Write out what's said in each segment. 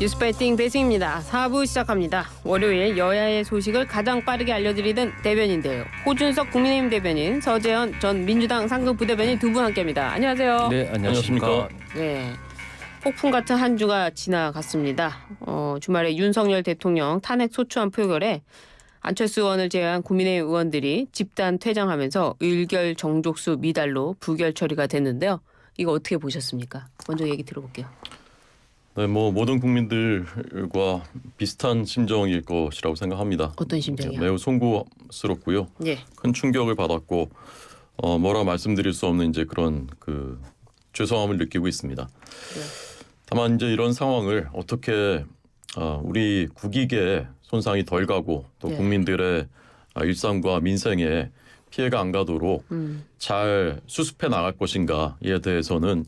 뉴스배팅 배승입니다. 4부 시작합니다. 월요일 여야의 소식을 가장 빠르게 알려드리던 대변인데요. 호준석 국민의힘 대변인, 서재현 전 민주당 상급 부대변인 두 분 함께합니다. 안녕하세요. 네, 안녕하십니까. 네, 폭풍 같은 한 주가 지나갔습니다. 주말에 윤석열 대통령 탄핵 소추안 표결에 안철수 의원을 제외한 국민의힘 의원들이 집단 퇴장하면서 의결 정족수 미달로 부결 처리가 됐는데요. 이거 어떻게 보셨습니까? 먼저 얘기 들어볼게요. 네, 모든 국민들과 비슷한 심정일 것이라고 생각합니다. 어떤 심정이요? 매우 송구스럽고요. 예. 큰 충격을 받았고 뭐라 말씀드릴 수 없는 이제 그런 죄송함을 느끼고 있습니다. 네. 다만 이제 이런 상황을 어떻게 우리 국익에 손상이 덜 가고 또 네. 국민들의 일상과 민생에 피해가 안 가도록 잘 수습해 나갈 것인가에 대해서는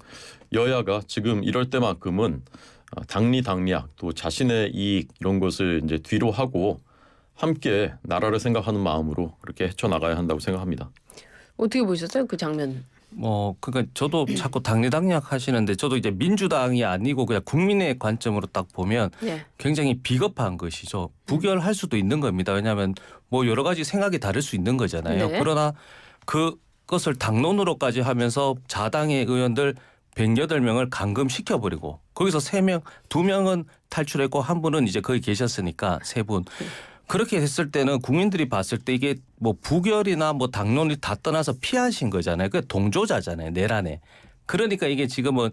여야가 지금 이럴 때만큼은 당리당략 또 자신의 이익 이런 것을 이제 뒤로 하고 함께 나라를 생각하는 마음으로 그렇게 헤쳐나가야 한다고 생각합니다. 어떻게 보셨어요? 그 장면. 그러니까 저도 자꾸 당리당략 하시는데 저도 이제 민주당이 아니고 그냥 국민의 관점으로 딱 보면 네. 굉장히 비겁한 것이죠. 부결할 수도 있는 겁니다. 왜냐하면 뭐 여러 가지 생각이 다를 수 있는 거잖아요. 네. 그러나 그것을 당론으로까지 하면서 자당의 의원들 108명을 감금시켜버리고 거기서 3명, 2명은 탈출했고 한 분은 이제 거기 계셨으니까 3분. 그렇게 했을 때는 국민들이 봤을 때 이게 뭐 부결이나 뭐 당론이 다 떠나서 피하신 거잖아요. 그 동조자잖아요. 내란에. 그러니까 이게 지금은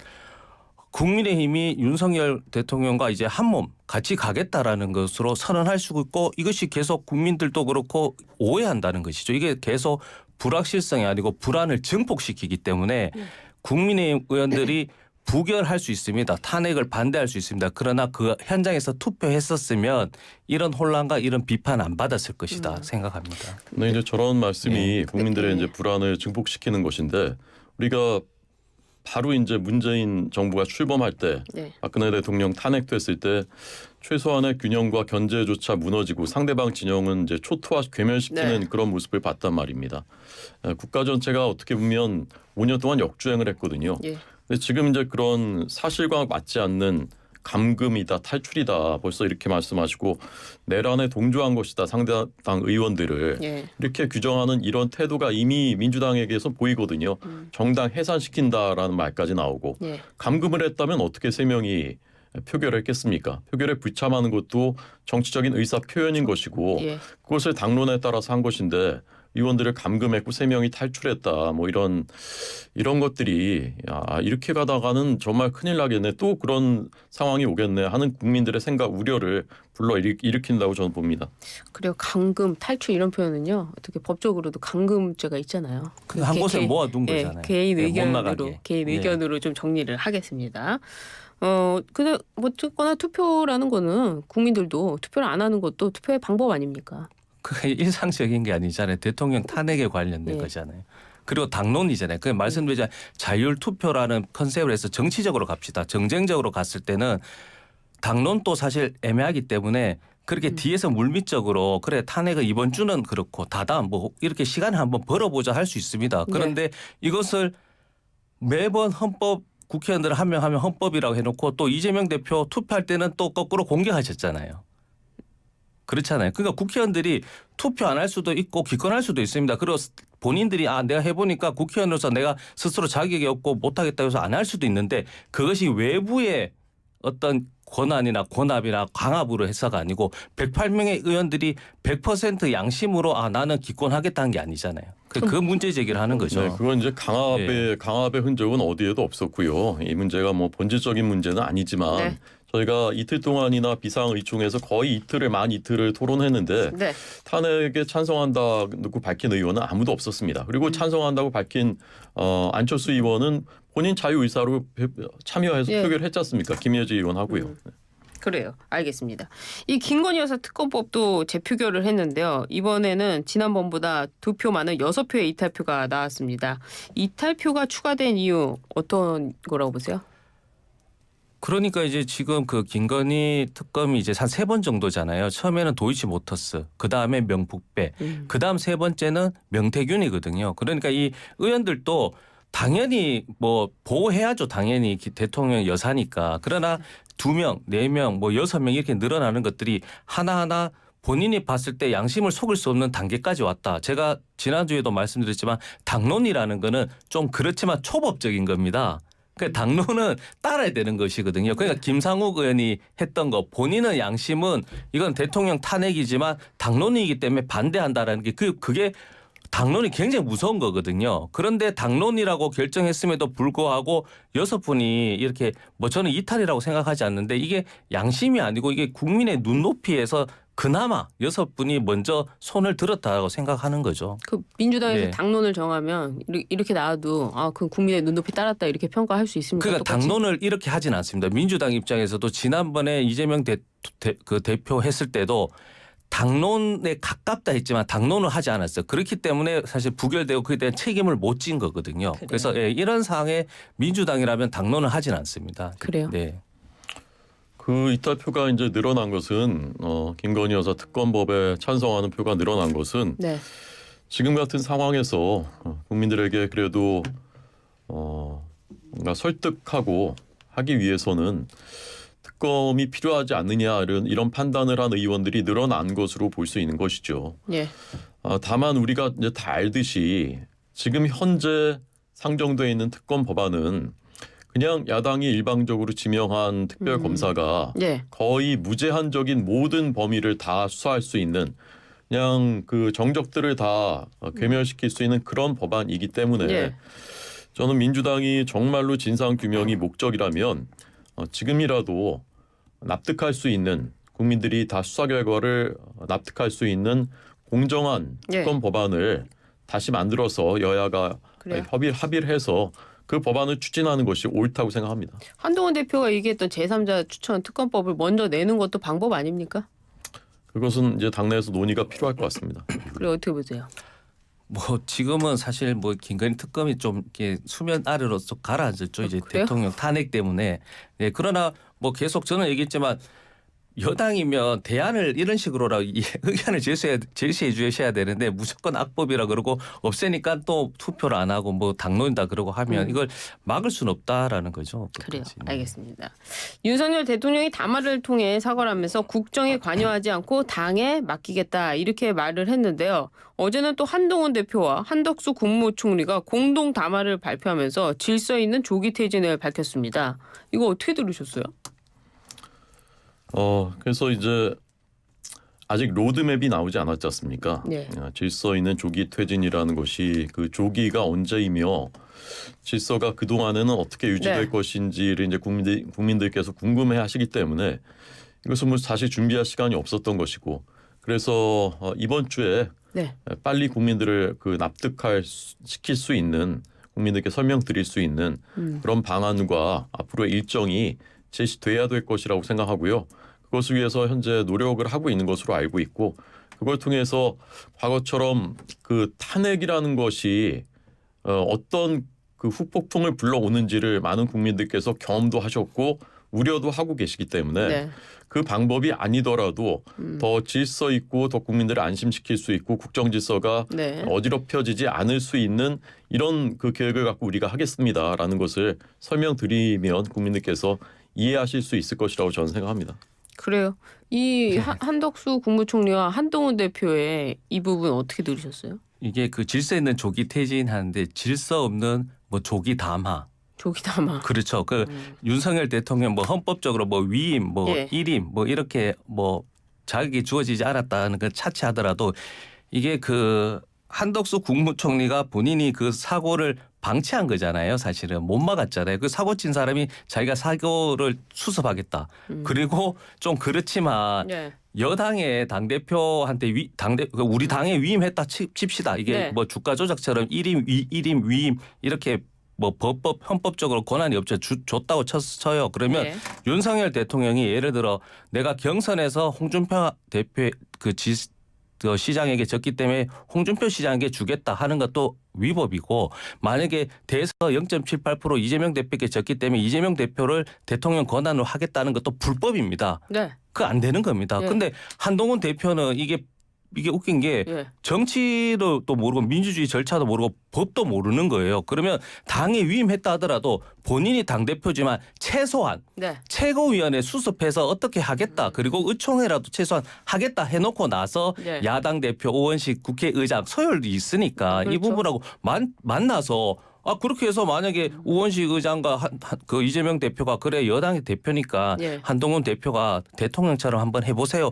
국민의힘이 윤석열 대통령과 이제 한몸 같이 가겠다라는 것으로 선언할 수 있고 이것이 계속 국민들도 그렇고 오해한다는 것이죠. 이게 계속 불확실성이 아니고 불안을 증폭시키기 때문에 국민의힘 의원들이 부결할 수 있습니다. 탄핵을 반대할 수 있습니다. 그러나 그 현장에서 투표했었으면 이런 혼란과 이런 비판 안 받았을 것이다 생각합니다. 네, 이제 저런 말씀이 국민들의 네. 이제 불안을 증폭시키는 것인데 우리가 바로 이제 문재인 정부가 출범할 때 네. 박근혜 대통령 탄핵됐을 때 최소한의 균형과 견제조차 무너지고 상대방 진영은 이제 초토화 괴멸시키는 네. 그런 모습을 봤단 말입니다. 국가 전체가 어떻게 보면 5년 동안 역주행을 했거든요. 예. 근데 지금 이제 그런 사실과 맞지 않는 감금이다, 탈출이다 벌써 이렇게 말씀하시고 내란에 동조한 것이다 상대당 의원들을 예. 이렇게 규정하는 이런 태도가 이미 민주당에게서 보이거든요. 정당 해산시킨다라는 말까지 나오고 예. 감금을 했다면 어떻게 3명이 표결을 했겠습니까? 표결에 불참하는 것도 정치적인 의사 표현인 것이고 예. 그것을 당론에 따라서 한 것인데 의원들을 감금했고 3명이 탈출했다. 뭐 이런 것들이 이렇게 가다가는 정말 큰일 나겠네. 또 그런 상황이 오겠네 하는 국민들의 생각 우려를 불러 일으킨다고 저는 봅니다. 그리고 감금, 탈출 이런 표현은요. 어떻게 법적으로도 감금죄가 있잖아요. 한 곳에 모아둔 거잖아요. 개인 네, 못 의견으로 나가게. 개인 의견으로 좀 정리를 하겠습니다. 근데 뭐 듣거나 투표라는 거는 국민들도 투표를 안 하는 것도 투표의 방법 아닙니까? 그게 일상적인 게 아니잖아요. 대통령 탄핵에 관련된 네. 거잖아요. 그리고 당론이잖아요. 그 말씀드리자 자율 투표라는 컨셉을 해서 정치적으로 갑시다. 정쟁적으로 갔을 때는 당론도 사실 애매하기 때문에 그렇게 뒤에서 물밑적으로 그래 탄핵은 이번 주는 그렇고 다다음 뭐 이렇게 시간을 한번 벌어보자 할 수 있습니다. 그런데 이것을 매번 헌법 국회의원들 한 명 하면 헌법이라고 해놓고 또 이재명 대표 투표할 때는 또 거꾸로 공격하셨잖아요. 그렇잖아요. 그러니까 국회의원들이 투표 안 할 수도 있고 기권할 수도 있습니다. 그리고 본인들이 내가 해보니까 국회의원으로서 내가 스스로 자격이 없고 못하겠다 해서 안 할 수도 있는데 그것이 외부의 어떤 권한이나 권합이나 강압으로 해서가 아니고 108명의 의원들이 100% 양심으로 나는 기권하겠다는 게 아니잖아요. 그 문제 제기를 하는 거죠. 네, 그건 이제 강압의 흔적은 어디에도 없었고요. 이 문제가 뭐 본질적인 문제는 아니지만 네. 저희가 이틀 동안이나 비상의총에서 거의 만 이틀을 토론했는데 네. 탄핵에 찬성한다고 밝힌 의원은 아무도 없었습니다. 그리고 찬성한다고 밝힌 안철수 의원은 본인 자유의사로 참여해서 예. 표결했지 않습니까? 김여지 의원하고요. 그래요. 알겠습니다. 이 김건희 여사 특검법도 재표결을 했는데요. 이번에는 지난번보다 2표 많은 6표의 이탈표가 나왔습니다. 이탈표가 추가된 이유 어떤 거라고 보세요? 그러니까 이제 지금 그 김건희 특검이 이제 한 3번 정도잖아요. 처음에는 도이치모터스, 그 다음에 명북배, 그 다음 3번째는 명태균이거든요. 그러니까 이 의원들도 당연히 뭐 보호해야죠. 당연히 대통령 여사니까. 그러나 2명, 4명, 뭐 6명 이렇게 늘어나는 것들이 하나하나 본인이 봤을 때 양심을 속일 수 없는 단계까지 왔다. 제가 지난주에도 말씀드렸지만 당론이라는 거는 좀 그렇지만 초법적인 겁니다. 그 당론은 따라야 되는 것이거든요. 그러니까 김상욱 의원이 했던 거 본인은 양심은 이건 대통령 탄핵이지만 당론이기 때문에 반대한다라는 게 그게 당론이 굉장히 무서운 거거든요. 그런데 당론이라고 결정했음에도 불구하고 6분이 이렇게 뭐 저는 이탈이라고 생각하지 않는데 이게 양심이 아니고 이게 국민의 눈높이에서 그나마 6분이 먼저 손을 들었다고 생각하는 거죠. 그 민주당에서 네. 당론을 정하면 이렇게 나와도 그 국민의 눈높이 따랐다 이렇게 평가할 수 있습니까? 그러니까 똑같이? 당론을 이렇게 하진 않습니다. 민주당 입장에서도 지난번에 이재명 그 대표 했을 때도 당론에 가깝다 했지만 당론을 하지 않았어요. 그렇기 때문에 사실 부결되고 그에 대한 책임을 못 진 거거든요. 그래요. 그래서 이런 상황에 민주당이라면 당론을 하진 않습니다. 그래요? 네. 그 이탈표가 이제 늘어난 것은 김건희 여사 특검법에 찬성하는 표가 늘어난 것은 네. 지금 같은 상황에서 국민들에게 그래도 뭔가 설득하고 하기 위해서는 특검이 필요하지 않느냐 이런 판단을 한 의원들이 늘어난 것으로 볼 수 있는 것이죠. 예. 다만 우리가 이제 다 알듯이 지금 현재 상정돼 있는 특검 법안은 그냥 야당이 일방적으로 지명한 특별검사가 예. 거의 무제한적인 모든 범위를 다 수사할 수 있는 그냥 그 정적들을 다 괴멸시킬 수 있는 그런 법안이기 때문에 예. 저는 민주당이 정말로 진상규명이 목적이라면 지금이라도 납득할 수 있는 국민들이 다 수사 결과를 납득할 수 있는 공정한 예. 특검 법안을 다시 만들어서 여야가 그래요? 합의를 해서 그 법안을 추진하는 것이 옳다고 생각합니다. 한동훈 대표가 얘기했던 제3자 추천 특검법을 먼저 내는 것도 방법 아닙니까? 그것은 이제 당내에서 논의가 필요할 것 같습니다. 그래 어떻게 보세요? 뭐 지금은 사실 뭐 김건희 특검이 좀 이렇게 수면 아래로 좀 가라앉았죠. 이제 그래요? 대통령 탄핵 때문에. 네, 그러나 뭐 계속 저는 얘기했지만 여당이면 대안을 이런 식으로 의견을 제시해 주셔야 되는데 무조건 악법이라 그러고 없애니까 또 투표를 안 하고 뭐 당론이다 그러고 하면 이걸 막을 수는 없다라는 거죠. 그래요. 끝까지. 알겠습니다. 윤석열 대통령이 담화를 통해 사과를 하면서 국정에 관여하지 않고 당에 맡기겠다 이렇게 말을 했는데요. 어제는 또 한동훈 대표와 한덕수 국무총리가 공동 담화를 발표하면서 질서 있는 조기 퇴진을 밝혔습니다. 이거 어떻게 들으셨어요? 그래서 이제 아직 로드맵이 나오지 않았지 않습니까? 네. 질서 있는 조기 퇴진이라는 것이 그 조기가 언제이며 질서가 그 동안에는 어떻게 유지될 네. 것인지를 이제 국민들께서 궁금해하시기 때문에 이것은 뭐 사실 준비할 시간이 없었던 것이고 그래서 이번 주에 네. 빨리 국민들을 그 시킬 수 있는 국민들께 설명드릴 수 있는 그런 방안과 앞으로의 일정이 제시돼야 될 것이라고 생각하고요. 그것을 위해서 현재 노력을 하고 있는 것으로 알고 있고 그걸 통해서 과거처럼 그 탄핵이라는 것이 어떤 그 후폭풍을 불러오는지를 많은 국민들께서 경험도 하셨고 우려도 하고 계시기 때문에 네. 그 방법이 아니더라도 더 질서 있고 더 국민들을 안심시킬 수 있고 국정 질서가 네. 어지럽혀지지 않을 수 있는 이런 그 계획을 갖고 우리가 하겠습니다라는 것을 설명드리면 국민들께서 이해하실 수 있을 것이라고 저는 생각합니다. 그래요. 이 한덕수 국무총리와 한동훈 대표의 이 부분 어떻게 들으셨어요? 이게 그 질서 있는 조기 퇴진하는데 질서 없는 뭐 조기 담화. 조기 담화. 그렇죠. 그 윤석열 대통령 뭐 헌법적으로 뭐 위임, 뭐 예. 일임, 뭐 이렇게 뭐 자격이 주어지지 않았다는 걸 차치하더라도 이게 그 한덕수 국무총리가 본인이 그 사고를 방치한 거잖아요. 사실은 못 막았잖아요. 그 사고 친 사람이 자기가 사고를 수습하겠다. 그리고 좀 그렇지만 네. 여당의 당 대표한테 우리 당에 위임했다 칩시다. 이게 네. 뭐 주가 조작처럼 일임 위임 이렇게 뭐 헌법적으로 권한이 없죠. 줬다고 쳐요. 그러면 네. 윤석열 대통령이 예를 들어 내가 경선에서 홍준표 대표 그 시장에게 졌기 때문에 홍준표 시장에게 주겠다 하는 것도 위법이고 만약에 대서 0.78% 이재명 대표에게 졌기 때문에 이재명 대표를 대통령 권한으로 하겠다는 것도 불법입니다. 네. 그 안 되는 겁니다. 네. 근데 한동훈 대표는 이게 이게 웃긴 게 예. 정치도 또 모르고 민주주의 절차도 모르고 법도 모르는 거예요. 그러면 당에 위임했다 하더라도 본인이 당대표지만 최소한 네. 최고위원회 수습해서 어떻게 하겠다. 그리고 의총회라도 최소한 하겠다 해놓고 나서 네. 야당 대표 오원식 국회의장 서열도 있으니까 이 그렇죠. 부분하고 만나서 그렇게 해서 만약에 우원식 의장과 그 이재명 대표가 그래 여당의 대표니까 예. 한동훈 대표가 대통령처럼 한번 해보세요.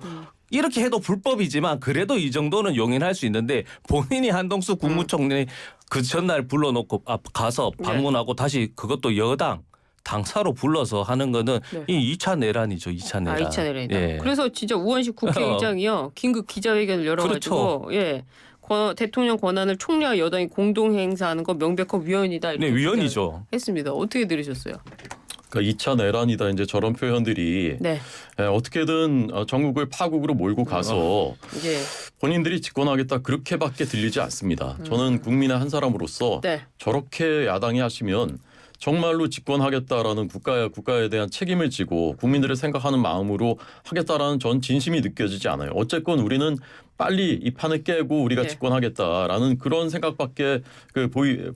이렇게 해도 불법이지만 그래도 이 정도는 용인할 수 있는데 본인이 한동수 국무총리 그 전날 불러놓고 가서 방문하고 다시 그것도 여당 당사로 불러서 하는 거는 네. 이 2차 내란이죠. 2차 내란. 2차 내란이다. 예. 그래서 진짜 우원식 국회의장이요. 긴급 기자회견을 열어가지고 그렇죠. 예. 대통령 권한을 총리와 여당이 공동 행사하는 거 명백한 위헌이다. 이렇게 네, 위헌이죠. 했습니다. 어떻게 들으셨어요? 그러니까 2차 내란이다 이제 저런 표현들이 네. 어떻게든 전국을 파국으로 몰고 가서 이제 본인들이 집권하겠다 그렇게밖에 들리지 않습니다. 저는 국민의 한 사람으로서 네. 저렇게 야당이 하시면 정말로 집권하겠다라는 국가에 대한 책임을 지고 국민들을 생각하는 마음으로 하겠다라는 전 진심이 느껴지지 않아요. 어쨌건 우리는 빨리 이 판을 깨고 우리가 네. 집권하겠다라는 그런 생각밖에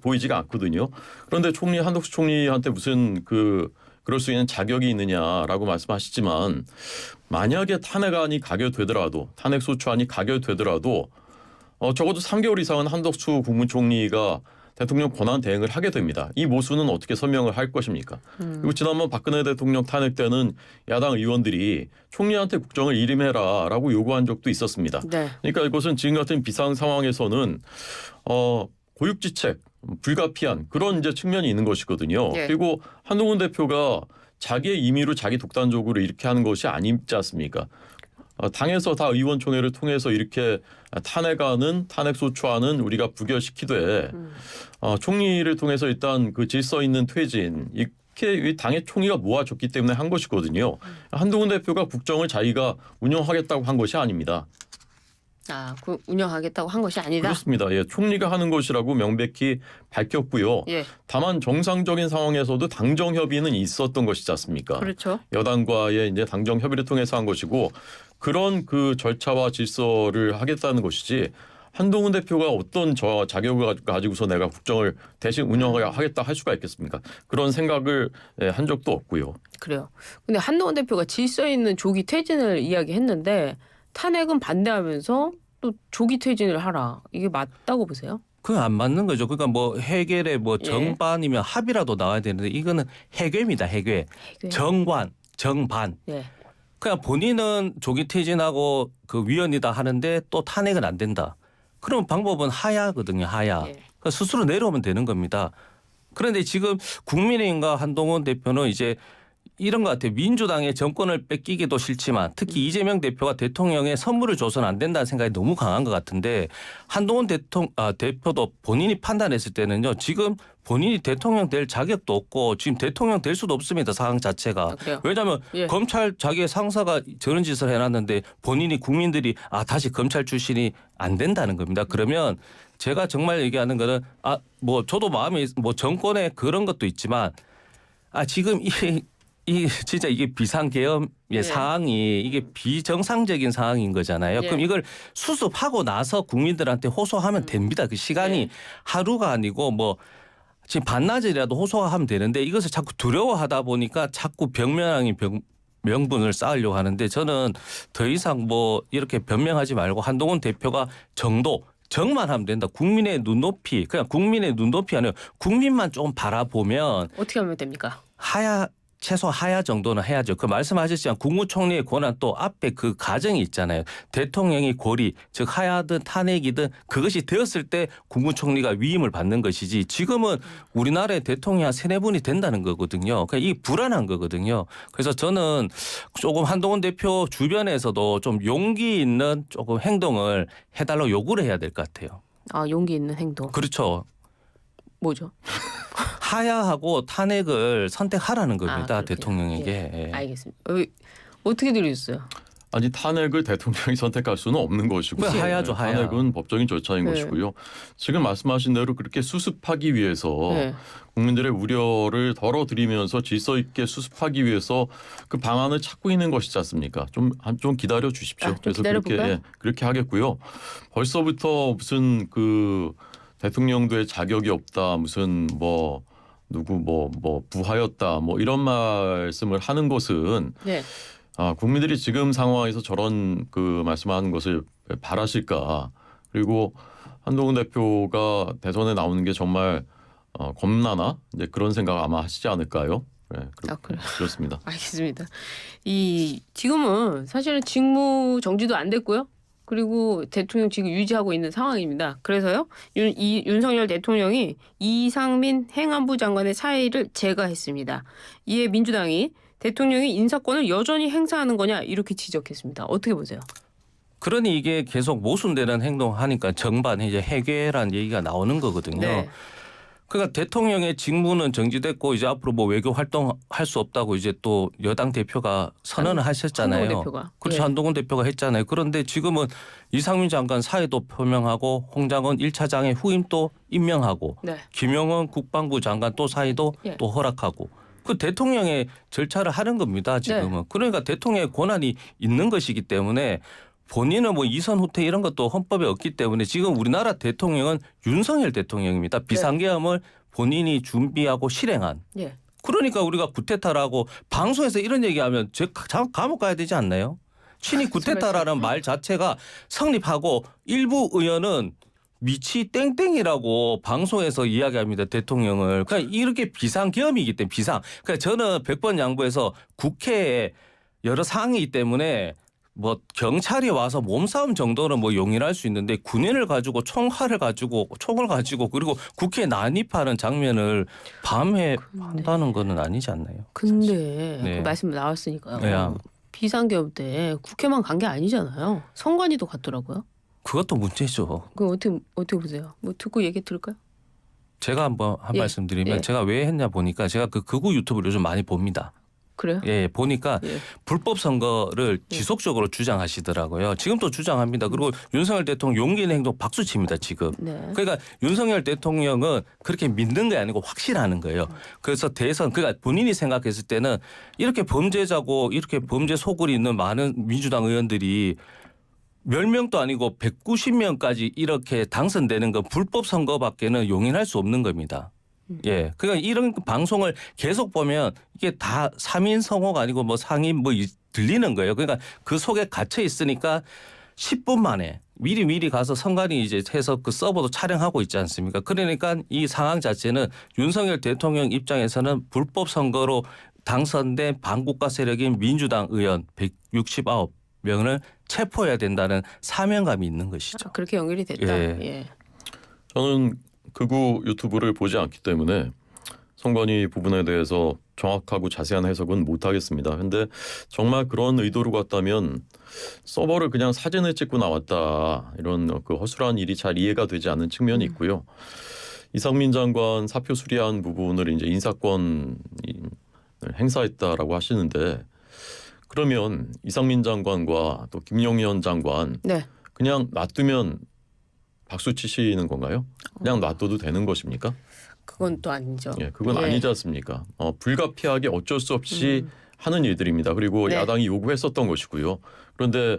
보이지가 않거든요. 그런데 한덕수 총리한테 무슨 그럴 수 있는 자격이 있느냐라고 말씀하시지만 만약에 탄핵안이 가결되더라도 탄핵소추안이 가결되더라도 적어도 3개월 이상은 한덕수 국무총리가 대통령 권한 대행을 하게 됩니다. 이 모순은 어떻게 설명을 할 것입니까? 그리고 지난번 박근혜 대통령 탄핵 때는 야당 의원들이 총리한테 국정을 일임해라라고 요구한 적도 있었습니다. 네. 그러니까 이것은 지금 같은 비상 상황에서는 고육지책, 불가피한 그런 이제 측면이 있는 것이거든요. 네. 그리고 한동훈 대표가 자기의 임의로 자기 독단적으로 이렇게 하는 것이 아니지 않습니까? 당에서 다 의원총회를 통해서 이렇게 탄핵소추안은 우리가 부결시키되 총리를 통해서 일단 그 질서 있는 퇴진 이렇게 당의 총리가 모아줬기 때문에 한 것이거든요. 한동훈 대표가 국정을 자기가 운영하겠다고 한 것이 아닙니다. 운영하겠다고 한 것이 아니다. 그렇습니다. 예, 총리가 하는 것이라고 명백히 밝혔고요. 예. 다만 정상적인 상황에서도 당정 협의는 있었던 것이지 않습니까? 그렇죠. 여당과의 이제 당정 협의를 통해서 한 것이고 그런 그 절차와 질서를 하겠다는 것이지 한동훈 대표가 어떤 자격을 가지고서 내가 국정을 대신 운영하겠다 할 수가 있겠습니까? 그런 생각을 한 적도 없고요. 그래요. 근데 한동훈 대표가 질서 있는 조기 퇴진을 이야기했는데 탄핵은 반대하면서 또 조기 퇴진을 하라. 이게 맞다고 보세요? 그건 안 맞는 거죠. 그러니까 뭐 해결의 뭐 예. 정반이면 합의라도 나와야 되는데 이거는 해괴입니다. 해괴. 정관, 정반. 예. 그냥 본인은 조기 퇴진하고 그 위헌이다 하는데 또 탄핵은 안 된다. 그럼 방법은 하야거든요. 하야. 예. 그러니까 스스로 내려오면 되는 겁니다. 그런데 지금 국민의힘과 한동훈 대표는 이제 이런 것 같아요. 민주당의 정권을 뺏기기도 싫지만 특히 이재명 대표가 대통령에 선물을 줘서는 안 된다는 생각이 너무 강한 것 같은데 한동훈 대표도 본인이 판단했을 때는요. 지금 본인이 대통령 될 자격도 없고 지금 대통령 될 수도 없습니다. 상황 자체가. 그래요? 왜냐하면 예. 검찰 자기의 상사가 저런 짓을 해놨는데 본인이 국민들이 다시 검찰 출신이 안 된다는 겁니다. 그러면 제가 정말 얘기하는 거는 뭐 저도 마음이 뭐 정권에 그런 것도 있지만 지금 이 진짜 이게 비상계엄의 예. 상황이 이게 비정상적인 상황인 거잖아요. 예. 그럼 이걸 수습하고 나서 국민들한테 호소하면 됩니다. 그 시간이 예. 하루가 아니고 뭐 지금 반나절이라도 호소하면 되는데 이것을 자꾸 두려워하다 보니까 자꾸 병명이 명분을 쌓으려고 하는데 저는 더 이상 뭐 이렇게 변명하지 말고 한동훈 대표가 정만 하면 된다. 국민의 눈높이 그냥 국민의 눈높이 아니라 국민만 좀 바라보면 어떻게 하면 됩니까? 최소 하야 정도는 해야죠. 그 말씀하셨지만 국무총리의 권한 또 앞에 그 과정이 있잖아요. 대통령이 고리 즉 하야든 탄핵이든 그것이 되었을 때 국무총리가 위임을 받는 것이지 지금은 우리나라의 대통령이 한 3-4분이 된다는 거거든요. 그러니까 이 불안한 거거든요. 그래서 저는 조금 한동훈 대표 주변에서도 좀 용기 있는 조금 행동을 해달라고 요구를 해야 될 것 같아요. 용기 있는 행동. 그렇죠. 뭐죠? 하야하고 탄핵을 선택하라는 겁니다. 그렇게요. 대통령에게. 예. 알겠습니다. 어떻게 들으셨어요? 아니 탄핵을 대통령이 선택할 수는 없는 것이고요. 그 하야죠, 하야. 탄핵은 법적인 절차인 네. 것이고요. 지금 말씀하신 대로 그렇게 수습하기 위해서 네. 국민들의 우려를 덜어드리면서 질서 있게 수습하기 위해서 그 방안을 찾고 있는 것이지 않습니까? 좀 기다려 주십시오. 좀 기다려볼까요? 그렇게 하겠고요. 벌써부터 무슨 그 대통령도의 자격이 없다, 무슨 뭐 누구 뭐 부하였다, 뭐 이런 말씀을 하는 것은 네. 국민들이 지금 상황에서 저런 그 말씀하는 것을 바라실까? 그리고 한동훈 대표가 대선에 나오는 게 정말 겁나나? 이제 그런 생각 아마 하시지 않을까요? 네, 그렇습니다. 알겠습니다. 이 지금은 사실은 직무 정지도 안 됐고요. 그리고 대통령 지금 유지하고 있는 상황입니다. 그래서요, 윤석열 대통령이 이상민 행안부 장관의 사의를 제거했습니다. 이에 민주당이 대통령이 인사권을 여전히 행사하는 거냐 이렇게 지적했습니다. 어떻게 보세요? 그러니 이게 계속 모순되는 행동하니까 정반에 이제 해괴란 얘기가 나오는 거거든요. 네. 그러니까 대통령의 직무는 정지됐고 이제 앞으로 뭐 외교 활동할 수 없다고 이제 또 여당 대표가 선언을 하셨잖아요. 한동훈 대표가. 그렇죠. 예. 한동훈 대표가 했잖아요. 그런데 지금은 이상민 장관 사의도 표명하고 홍장원 1차장의 후임 또 임명하고 네. 김영원 국방부 장관 또 사의도 예. 또 허락하고 그 대통령의 절차를 하는 겁니다. 지금은. 네. 그러니까 대통령의 권한이 있는 것이기 때문에 본인은 뭐 이선 후퇴 이런 것도 헌법에 없기 때문에 지금 우리나라 대통령은 윤석열 대통령입니다. 비상계엄을 본인이 준비하고 실행한. 예. 그러니까 우리가 구테타라고 방송에서 이런 얘기하면 감옥 가야 되지 않나요? 친이 구테타라는 말 자체가 성립하고 일부 의원은 미치 땡땡이라고 방송에서 이야기합니다. 대통령을. 그러니까 이렇게 비상계엄이기 때문에 그러니까 저는 100번 양보해서 국회에 여러 사항이기 때문에 뭐 경찰이 와서 몸싸움 정도는 뭐 용인할 수 있는데 군인을 가지고 총을 가지고 그리고 국회에 난입하는 장면을 밤에 한다는 거는 아니지 않나요? 근데 네. 그 말씀 나왔으니까요. 네. 비상계엄 때 국회만 간 게 아니잖아요. 선관위도 갔더라고요. 그것도 문제죠. 그럼 어떻게 보세요? 뭐 듣고 얘기 들을까요? 제가 한번 한 예. 말씀 드리면 예. 제가 왜 했냐 보니까 제가 그 극우 유튜브를 요즘 많이 봅니다. 그래요? 예, 보니까 예. 불법 선거를 지속적으로 주장하시더라고요. 지금도 주장합니다. 그리고 윤석열 대통령 용기 있는 행동 박수 칩니다, 지금. 네. 그러니까 윤석열 대통령은 그렇게 믿는 게 아니고 확실하는 거예요. 그래서 대선 그러니까 본인이 생각했을 때는 이렇게 범죄자고 이렇게 범죄 소굴이 있는 많은 민주당 의원들이 몇 명도 아니고 190명까지 이렇게 당선되는 건 불법 선거밖에는 용인할 수 없는 겁니다. 예. 그러니까 이런 방송을 계속 보면 이게 다 3인 성호가 아니고 뭐 상인 뭐 들리는 거예요. 그러니까 그 속에 갇혀 있으니까 10분 만에 미리 가서 선관위 이제 해서 그 서버도 촬영하고 있지 않습니까? 그러니까 이 상황 자체는 윤석열 대통령 입장에서는 불법 선거로 당선된 반국가 세력인 민주당 의원 169명을 체포해야 된다는 사명감이 있는 것이죠. 그렇게 연결이 됐다. 예. 예. 저는 극우 유튜브를 보지 않기 때문에 선관위 부분에 대해서 정확하고 자세한 해석은 못하겠습니다. 그런데 정말 그런 의도로 갔다면 서버를 그냥 사진을 찍고 나왔다 이런 그 허술한 일이 잘 이해가 되지 않는 측면이 있고요. 이상민 장관 사표 수리한 부분을 이제 인사권을 행사했다라고 하시는데 그러면 이상민 장관과 또 김용현 장관 네. 그냥 놔두면 박수 치시는 건가요? 그냥 놔둬도 되는 것입니까? 그건 또 아니죠. 예, 그건 예. 아니지 않습니까? 불가피하게 어쩔 수 없이 하는 일들입니다. 그리고 네. 야당이 요구했었던 것이고요. 그런데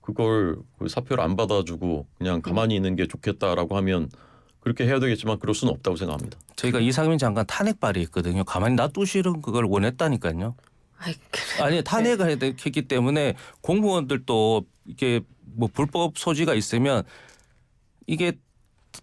그걸 그 사표를 안 받아주고 그냥 가만히 있는 게 좋겠다라고 하면 그렇게 해야 되겠지만 그럴 수는 없다고 생각합니다. 저희가 이상민 장관 탄핵 발의했거든요. 가만히 놔두시는 그걸 원했다니까요. 아니 탄핵을 했기 때문에 공무원들도 이게 뭐 불법 소지가 있으면 이게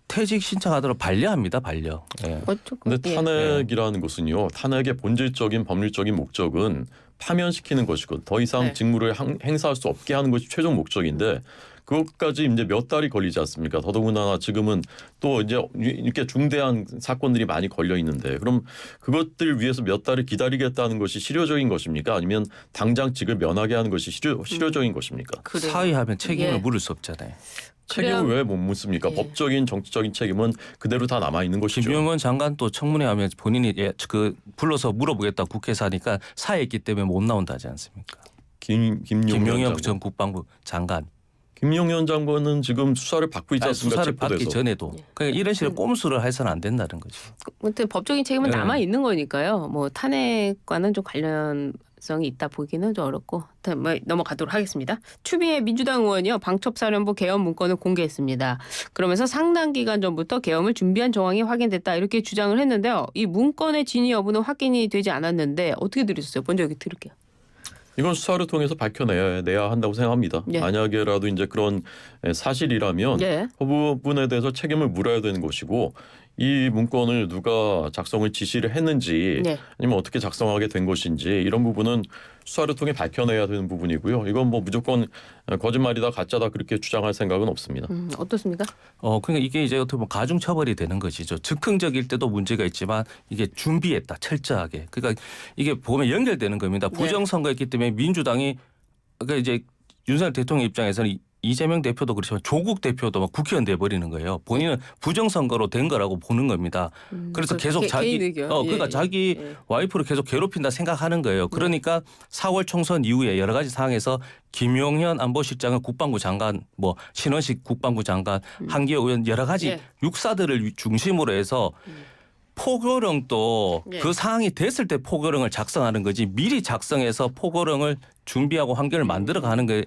퇴직 신청하도록 반려합니다. 반려. 예. 근데 탄핵이라는 것은요. 탄핵의 본질적인 법률적인 목적은 파면시키는 것이고 더 이상 네. 직무를 행사할 수 없게 하는 것이 최종 목적인데 그것까지 이제 몇 달이 걸리지 않습니까? 더더군다나 지금은 또 이제 이렇게 중대한 사건들이 많이 걸려 있는데 그럼 그것들 위해서 몇 달을 기다리겠다는 것이 실효적인 것입니까? 아니면 당장 직을 면하게 하는 것이 실효적인 것입니까? 그래요. 사의하면 책임을 예. 물을 수 없잖아요. 책임을 왜 못 묻습니까? 예. 법적인 정치적인 책임은 그대로 다 남아 있는 것이죠. 김용원 장관 또 청문회 하면 본인이 그 불러서 물어보겠다 국회에서 하니까 사의했기 때문에 못 나온다지 않습니까? 김용현 전 국방부 장관. 김용현 장관은 지금 수사를 받고 있지 아니, 않습니까? 수사를 받기 체포돼서. 전에도. 그러니까 이런 식으로 꼼수를 해서는 안 된다는 거죠. 아무튼 법적인 책임은 네. 남아 있는 거니까요. 뭐 탄핵과는 좀 관련성이 있다 보기는 좀 어렵고 뭐 넘어가도록 하겠습니다. 추미애 민주당 의원이요 방첩사령부 계엄 문건을 공개했습니다. 그러면서 상당 기간 전부터 계엄을 준비한 정황이 확인됐다 이렇게 주장을 했는데요. 이 문건의 진위 여부는 확인이 되지 않았는데 어떻게 들으셨어요? 먼저 여기 들을게요. 이건 수사를 통해서 밝혀내야 한다고 생각합니다. 예. 만약에라도 이제 그런 사실이라면 예. 그 부분에 대해서 책임을 물어야 되는 것이고 이 문건을 누가 작성을 지시를 했는지 네. 아니면 어떻게 작성하게 된 것인지 이런 부분은 수사를 통해 밝혀내야 되는 부분이고요. 이건 뭐 무조건 거짓말이다 가짜다 그렇게 주장할 생각은 없습니다. 어떻습니까? 그러니까 이게 이제 어떻게 보면 가중 처벌이 되는 것이죠. 즉흥적일 때도 문제가 있지만 이게 준비했다 철저하게. 그러니까 이게 보면 연결되는 겁니다. 네. 부정선거였기 때문에 민주당이 그러니까 이제 윤석열 대통령 입장에서는 이재명 대표도 그렇지만 조국 대표도 막 국회의원 돼버리는 거예요. 본인은 부정선거로 된 거라고 보는 겁니다. 그래서 계속 개인 자기 의견. 그러니까 예, 자기 예. 와이프를 계속 괴롭힌다 생각하는 거예요. 그러니까 4월 총선 이후에 여러 가지 상황에서 김용현 안보실장은 국방부 장관, 뭐 신원식 국방부 장관, 한기호 의원 여러 가지 예. 육사들을 중심으로 해서 포교령도 예. 그 상황이 됐을 때 포교령을 작성하는 거지 미리 작성해서 포교령을 준비하고 환경을 만들어가는 게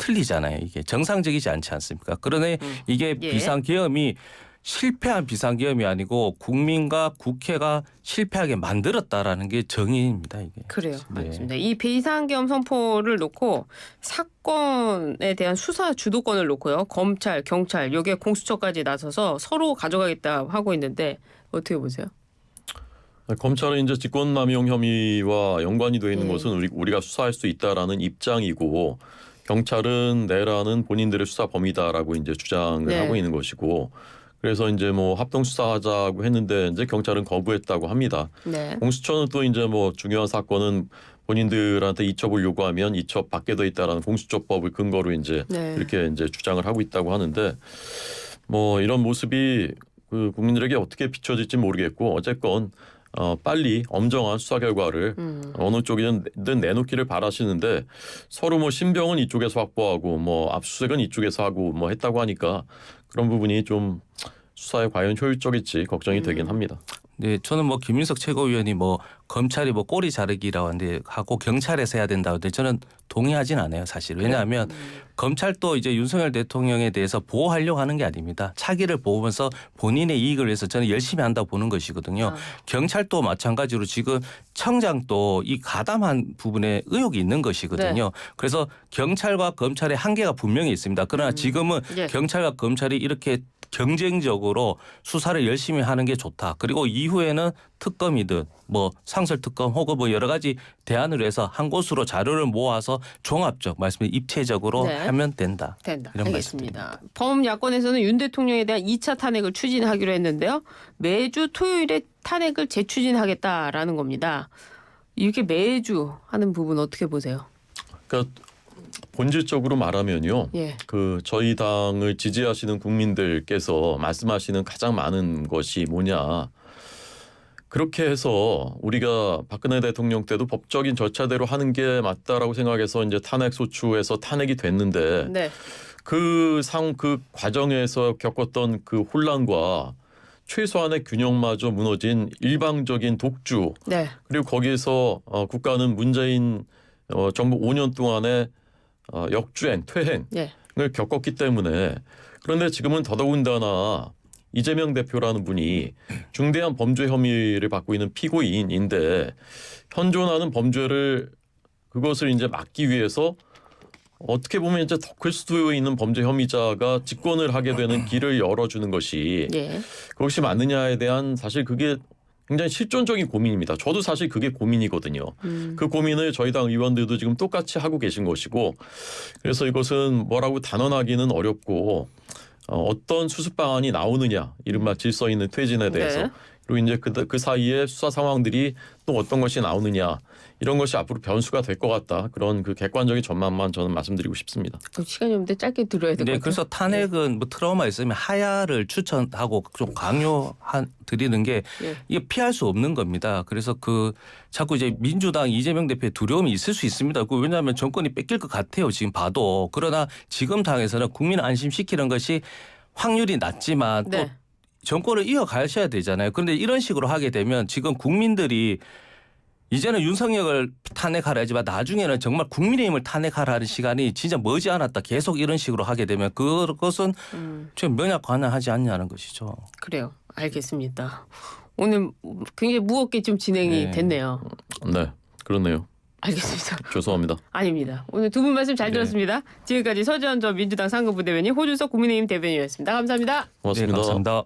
틀리잖아요. 이게 정상적이지 않지 않습니까? 그러네 이게 예. 비상계엄이 실패한 비상계엄이 아니고 국민과 국회가 실패하게 만들었다라는 게 정의입니다. 이게. 그래요. 네. 알겠습니다. 이 비상계엄 선포를 놓고 사건에 대한 수사 주도권을 놓고요. 검찰, 경찰, 여기에 공수처까지 나서서 서로 가져가겠다 하고 있는데 어떻게 보세요? 검찰은 이제 직권남용 혐의와 연관이 되어 있는 예. 것은 우리가 수사할 수 있다라는 입장이고 경찰은 내라는 본인들의 수사 범위다라고 이제 주장을 네. 하고 있는 것이고 그래서 이제 뭐 합동 수사하자고 했는데 이제 경찰은 거부했다고 합니다. 네. 공수처는 또 이제 뭐 중요한 사건은 본인들한테 이첩을 요구하면 이첩 받게 돼 있다라는 공수처법을 근거로 이제 네. 그렇게 이제 주장을 하고 있다고 하는데 뭐 이런 모습이 그 국민들에게 어떻게 비춰질지 모르겠고 어쨌건 빨리 엄정한 수사 결과를 어느 쪽이든 내놓기를 바라시는데 서로 뭐 신병은 이쪽에서 확보하고 뭐 압수수색은 이쪽에서 하고 뭐 했다고 하니까 그런 부분이 좀 수사에 과연 효율적일지 걱정이 되긴 합니다. 네, 저는 뭐 김민석 최고위원이 뭐 검찰이 뭐 꼬리 자르기라고 하는데 하고 경찰에서 해야 된다고 하는데 저는 동의하진 않아요, 사실. 왜냐하면 검찰도 이제 윤석열 대통령에 대해서 보호하려고 하는 게 아닙니다. 차기를 보면서 본인의 이익을 위해서 저는 열심히 한다고 보는 것이거든요. 경찰도 마찬가지로 지금 청장도 이 가담한 부분에 의혹이 있는 것이거든요. 네. 그래서 경찰과 검찰의 한계가 분명히 있습니다. 그러나 지금은 예. 경찰과 검찰이 이렇게 경쟁적으로 수사를 열심히 하는 게 좋다. 그리고 이후에는 특검이든 뭐 상설특검 혹은 뭐 여러 가지 대안을 해서 한 곳으로 자료를 모아서 종합적 말씀드린 입체적으로 네. 하면 된다. 된다. 이런 알겠습니다. 범야권에서는 윤 대통령에 대한 2차 탄핵을 추진하기로 했는데요. 매주 토요일에 탄핵을 재추진하겠다라는 겁니다. 이렇게 매주 하는 부분 어떻게 보세요? 그러니까 본질적으로 말하면요. 예. 그 저희 당을 지지하시는 국민들께서 말씀하시는 가장 많은 것이 뭐냐. 그렇게 해서 우리가 박근혜 대통령 때도 법적인 절차대로 하는 게 맞다라고 생각해서 이제 탄핵 소추해서 탄핵이 됐는데 네. 그 과정에서 겪었던 그 혼란과 최소한의 균형마저 무너진 일방적인 독주 네. 그리고 거기에서 국가는 문재인 정부 5년 동안의 역주행, 퇴행을 예. 겪었기 때문에 그런데 지금은 더더군다나 이재명 대표라는 분이 중대한 범죄 혐의를 받고 있는 피고인인데 현존하는 범죄를 그것을 이제 막기 위해서 어떻게 보면 이제 더 클 수도 있는 범죄 혐의자가 집권을 하게 되는 길을 열어주는 것이 예. 그것이 맞느냐에 대한 사실 그게 굉장히 실존적인 고민입니다. 저도 사실 그게 고민이거든요. 그 고민을 저희 당 의원들도 지금 똑같이 하고 계신 것이고 그래서 이것은 뭐라고 단언하기는 어렵고 어떤 수습 방안이 나오느냐 이른바 질서 있는 퇴진에 대해서 네. 그리고 이제 그 사이에 수사 상황들이 또 어떤 것이 나오느냐 이런 것이 앞으로 변수가 될 것 같다. 그런 그 객관적인 전망만 저는 말씀드리고 싶습니다. 시간이 없는데 짧게 들어야 될 것 네, 같아요. 그래서 탄핵은 뭐 트라우마 있으면 하야를 추천하고 좀 드리는 게 예. 이게 피할 수 없는 겁니다. 그래서 그 자꾸 이제 민주당 이재명 대표의 두려움이 있을 수 있습니다. 왜냐하면 정권이 뺏길 것 같아요. 지금 봐도. 그러나 지금 당에서는 국민을 안심시키는 것이 확률이 낮지만 또 네. 정권을 이어가셔야 되잖아요. 그런데 이런 식으로 하게 되면 지금 국민들이 이제는 윤석열을 탄핵하라 하지만 나중에는 정말 국민의힘을 탄핵하라는 시간이 진짜 머지않았다. 계속 이런 식으로 하게 되면 그것은 좀 면역 가능하지 않냐는 것이죠. 그래요. 알겠습니다. 오늘 굉장히 무겁게 좀 진행이 네. 됐네요. 네, 그렇네요. 알겠습니다. 죄송합니다. 아닙니다. 오늘 두 분 말씀 잘 네. 들었습니다. 지금까지 서지현 전 민주당 상근부대변인, 호준석 국민의힘 대변인이었습니다. 감사합니다. 고맙습니다. 네, 감사합니다.